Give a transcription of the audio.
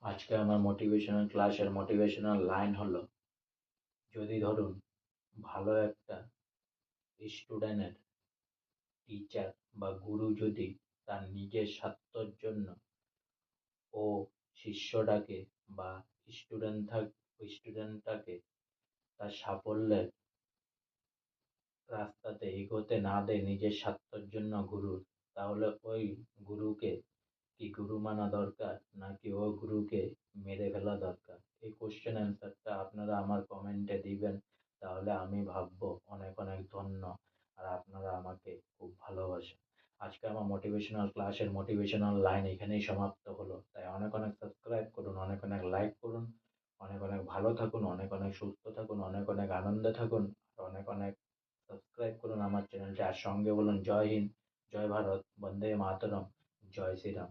আজকে আমার মোটিভেশনাল ক্লাসের মোটিভেশনাল লাইন হলো, যদি ধরুন ভালো একটা স্টুডেন্টের টিচার বা গুরু যদি তার নিজের স্বার্থের জন্য ও শিষ্যটাকে বা স্টুডেন্টটাকে তার সাফল্যের রাস্তাতে এগোতে না দেয় নিজের স্বার্থের জন্য গুরুর, তাহলে ওই গুরুকে কি গুরু মানা দরকার নাকি ওই গুরুকে মেরে ফেলা দরকার? এই কোশ্চেন অ্যান্সারটা আপনারা আমার কমেন্টে দিবেন, তাহলে আমি ভাববো অনেক অনেক ধন্য। আর আপনারা আমাকে খুব ভালোবাসেন। আজকে আমার মোটিভেশনাল ক্লাসের মোটিভেশনাল লাইন এখানেই সমাপ্ত হলো। তাই অনেক অনেক সাবস্ক্রাইব করুন, অনেক অনেক লাইক করুন, অনেক অনেক ভালো থাকুন, অনেক অনেক সুস্থ থাকুন, অনেক অনেক আনন্দে থাকুন, আর অনেক অনেক সাবস্ক্রাইব করুন আমার চ্যানেলটা। আর সঙ্গে বলুন জয় হিন্দ, জয় ভারত, বন্দে মাতরম, জয় শ্রীরাম।